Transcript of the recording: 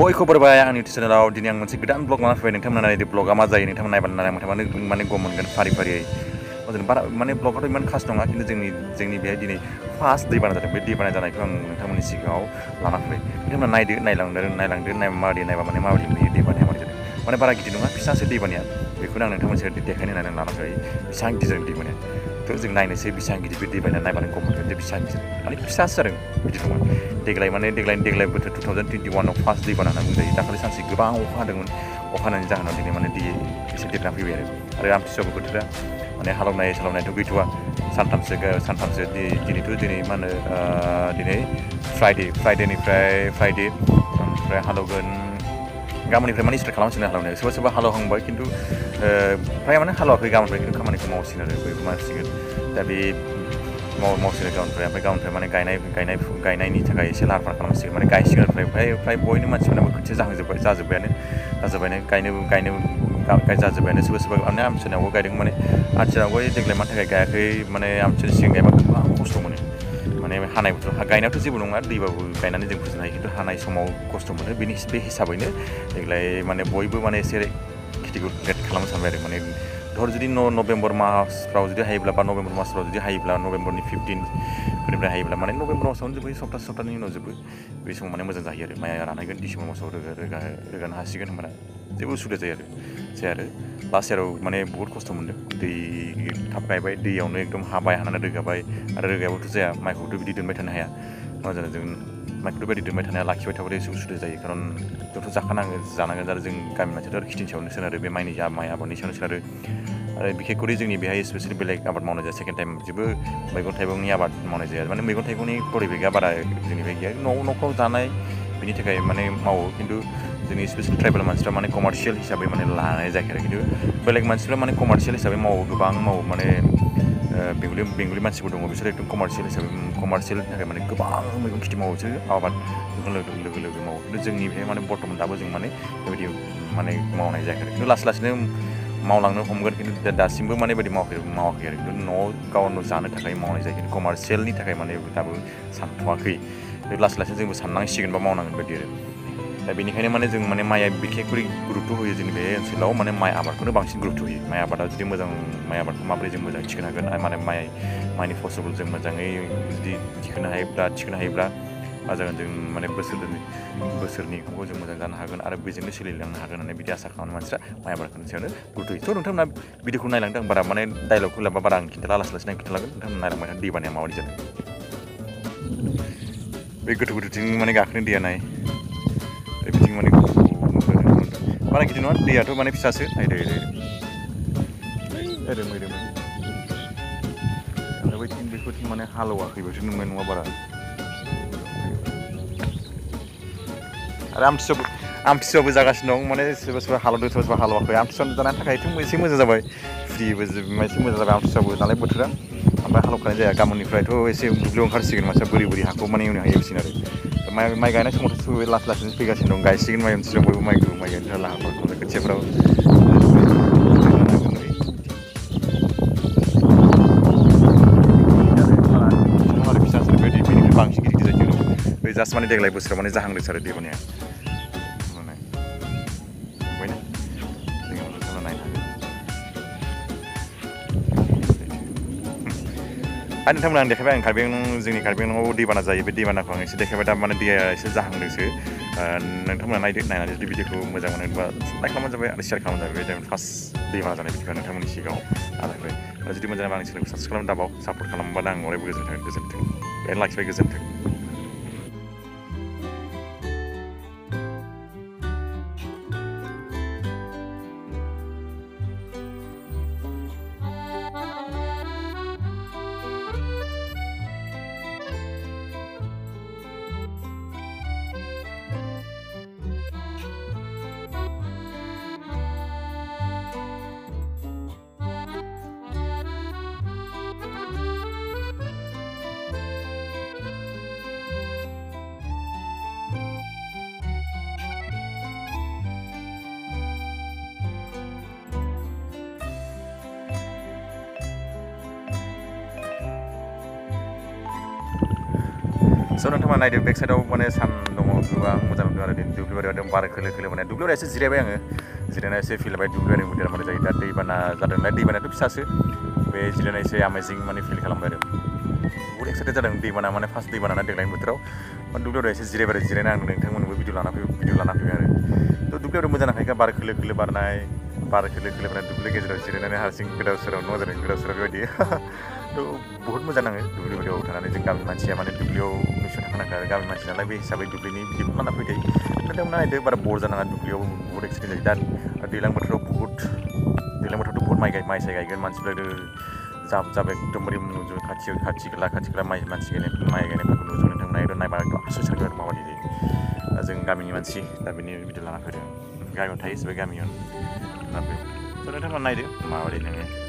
बयखौबो बाय आंनि चेनेलाव दिनै आं मोनसे गोदान ब्लग लाना फैबाय नोंथांमोना नायदो ब्लगा मा जायो नोंथांमोना नायबानो माने गम मोनगोन फारि फारियै बारा माने ब्लगाथ' इमान खास नङा खिन्थु जोंनि बेहाय दिनै फार्स्ट दैबाना जादों बे दैबाना जानायखौ आं नोंथांमोननि सिगाङाव लाना फैबाय नोंथांमोना नायदो नायलांदो माबायदि नायबा माने माबायदि नुयो दैबानाया माबायदि जादों माने बारा गिदिर नङा फिसासो दैबानाया बेखौनो आं नोंथांमोननि सिगाङाव देखायनो होननानै लाना फैबाय बेसेबां गिदिर दैबानाया थ' जों नायनोसै बेसेबां गिदिर बे दैबानाया नायबानो गम मोनगोन जे बेसेबां गिदिर माने फिसासो जादों गिदिर नङा देग्लाय बोथोर 2021 आव फार्स्ट दैबाना होनना बुंजायो दाखालि सानसे गोबां अखा हादोंमोन अखा हानायनि जाहोनाव दिनै माने दै एसे देरना फैबाय आरो आमथिसुवाबो बोथोरा माने हालेवनायथ' गैथ'वा सानथामसो दिनै मा होनो दिनै फ्राइडे ओमफ्राय हालेवगोन गाबोननिफ्राय माने स्टार्ट खालामसिगोन हालेवनाय सोरबा हालेवहांबाय खिन्थु फ्राय माने हालेवाखै गाबोननिफ्राय खिन्थु खामानिखौ मावसिगोन आरो बयबो मावसिगोन दा बे मावसिगोन गाबोननिफ्राय माने गायनायनि थाखाय एसे लाहार फाहार खालामसिगोन माने गायसिगोन फ्राय बयनि मानसिफोरनाबो खोथिया जाजोब्बायानो गायजाजोब्बायानो सोरबा माने आमथिसुवायावबो गायदों माने आमथिसुवायावबो देग्लाय मानि थाखाय गायाखै माने आमथिसुवानि सिगां गायबा गोबां खस्थ' मोनो माने हानाय बोथोर गायनायावथ' जेबो नङा दैबाबो गायनानै जों फोजोबनो हायो खिन्थु हानाय समाव खस्थ' मोनो बे हिसाबैनो देग्लाय माने बयबो माने एसे खेथिखौ लेट खालामनो सानबाय आरो माने धर जुदि नभेम्बर मासफ्राव जुदि हायोब्ला बा नभेम्बर मासफ्राव जुदि हायोब्ला नभेम्बरनि 15फोरनिफ्राय हायोब्ला माने नभेम्बर मासावनो जोबो सप्ताहनि उनाव जोबो बे समाव माने मोजां जायो आरो माइआ रानायगोन डिसेम्बर मासाव रोगानो हासिगोन होनबाना जेबो उसुबिदा जाया आरो लास्ट इयाराव माने बुहुत खस्थ' मोनदों दै थाब गायबाय दैयावनो एकदम हानानै रोगाबाय आरो रोगायाबोथ' जाया माइखौथ' बिदि दोनबाय थानो हाया मा जानो जों माइखौथ' बायदि दोनबाय थानो हाया लाखिबाय थाबाथाय एसे उसुबिदा जायो खारन जोंथ' जानांगोन आरो जों गामि मानसियाथ' आरो खिथिनि सायावनो सोनारो बे माइ आबादनि सायावनो सोनारो आरो बिखेखकरि जोंनि बेहाय स्पेसियेलि बेलेग आबाद मावनाय जाया सेकेन्ड टाइम जेबो मैगं थाइगंनि आबाद मावनाय जाया माने मैगं थाइगंनि परिबेगा बारा जोंनि बे गैया न'फ्राव जानाय बिनि थाखाय माने मावो खिन्थु जोंनि स्पेसियेल ट्राइबेल मानसिफ्रा माने कमार्शियेल हिसाबै माने लानाय जायाखै आरो खिन्थु बेलेग मानसिफ्रा माने कमार्शियेल हिसाबै गोबां मावो माने बेंगलि मानसिफोर दङ बिसोरो एकदम कमार्शियेलनि थाखाय माने गोबां मैगं खेथि मावो बिसोरो आबाद लोगो मावो खिन्थु जोंनि बेहाय माने बर्थमान दाबो जों माने बेबायदि माने मावनाय जायाखै आरो खिन्थु लासैनो मावलांनो हमगोन खिन्थु दासिमबो माने बेबायदि मावाखै आरो खिन्थु न'आव गावनो जानो थाखाय मावनाय जायो खिन्थु कमार्शियेलनि थाखाय माने दाबो सानथ'वाखै लासै जोंबो साननांसिगोन बा मावनांगोन बायदि आरो दा बेनिखायनो माने जों माने माइआ बिखेखकरि गुरुत्त' होयो जोंनि बे ओनसोलाव माने माइ आबादखौनो बांसिन गुरुत्त' होयो माइ आबादा जुदि मोजां माइ आबादखौ माबोरै जों मोजाङै थिखोनो हागोन माने माइनि फसलखौ जों मोजाङै जुदि थिखोनो हायोब्ला मा जागोन जों माने बोसोरनिखौबो जों मोजां जानो हागोन आरो बेजोंनो सोलिलांनो हागोन होननानै बिदि आसा खालामो मानसिफ्रा माइ आबादनि सायावनो गुरुत्त' होयो थ' नोंथांमोना भिडिअखौ नायलांदों आं बारा माने डायलगखौ लाबा बारा आं खिन्थाला लासै आं खिन्थालांगोन नोंथांमोना नायलांबाय थादो दैबानाया माबायदि जादों बे गोथौथिं माने गाखोनो दैया नाय बिथिं माने बारा गिदिर नङा दैयाथ' माने फिसासो नायदो आरो बेखौथिं माने हालेवाखैबोसो नुनाय नङा बारा आरो आमथिसुवाबो जागासिनो दं माने सोरबा हालेवदों सोरबा हालेवाखै आमथिसुवा जानायनि थाखायथ' एसे मोजां जाबाय फ्रिबो एसे मोजां जाबाय आमथिसुवाबो नालाय बोथोरा ओमफ्राय हालेवखानाय जाया गाबोननिफ्रायथ' एसे दुब्लियाव ओंखारसिगोन मानसिया बोरि हाखौ माने एवनो हाहैसिगोन आरो माइ गायनाय समावथ' लासैनो फैगासिनो दं गायसिगोन माइ ओनसोलाव बयबो माइ गायनो थाखाय लाहार फाहार खालामो खोथियाफ्राव बांसिन गिदिर जायो बे जास्ट माने देग्लाय बोसोराव माने जाहांदोंसो आरो दैबानाया ओमफ्रायनो जोङो नायनो हागोन आरो नोंथांमोना आं देखायबाय जोंनि कार्बि आंलंआव दैबाना जायो बे दैबानाखौ आं एसे देखायबाय दा माने दैया एसे जाहांदोंसो नोंथांमोना नायनानै जुदि भिडिअखौ मोजां मोनोबा लाइक खालामबानो जाबाय आरो शेयार खालामबानो जाबाय बे फार्स्ट दैबाना जानाय भिडिअखौ नोंथांमोननि सिगाङाव आरो जुदि मोजां आंनि चेनेलखौ साबस्क्राइब खालामनो दाबाव सापर्ट खालामबानो आं अरायबो गोजोन्थों बेहायनो लाखिबाय गोजोन्थों स' नोंथाङा नायदो बेक साइडआव माने सान दङ गोबां मोजां नुदों आरो दुब्लि बारियाव बार खोलो खोलो माने दुब्लियाव एसे जिरायबाय आङो जिरायना एसे फिल लाबाय दुब्लि बारियाव बोथोरा माने जायो दा दैबाना जादों नालाय दैबानायाथ' फिसासो बे जिरायना एसे आमेजिं माने फिल खालामबाय आरो बहुत एक्साइटेड जादों दैबाना माने फार्स्ट दैबाना ना देग्लायनि बोथोराव दुब्लियाव एसे जिरायबाय जिरायना आं नोंथांमोननोबो भिडिअ लाना फैबाय आरो थ' दुब्लियाव मोजां नांखायखा बार खोलो खोलो बारनाय बार खोलो खोलो माने दुब्लि गेजेराव जिरायनानै हारसिं गोदाव सोराव न' जादों गोदाव सोराव बेबायदि थ' बहुत मोजां नाङो दुब्लि बारियाव थानानै जों गामिनि मानसिया माने दुब्लियाव निस्सय थाखानांगौ आरो गामिनि मानसि नालाय बे हिसाबै दुब्लिनि भिडिअखौ लाना फैदो नोंथांमोना नायदो बारा बर जानाङा दुब्लियाव बहुत एक्साइटेड जायो दा दैज्लां बोथोराव बहुत माइ साइ गायगोन मानसिफ्रा जाब एकदमबारे नुजोब खाथि खाला मानसि गायनायफोरखौ नुजोब नोंथांमोना नायबा आसु सारगोन आरो माबायदि जायो दा जों गामिनि मानसि दा बेनि भिडिअ लाना फैदों गामियाव थायो हिसाबै गामियाव लाबोयो स' नोंथांमोना नायदो माबायदि नोङो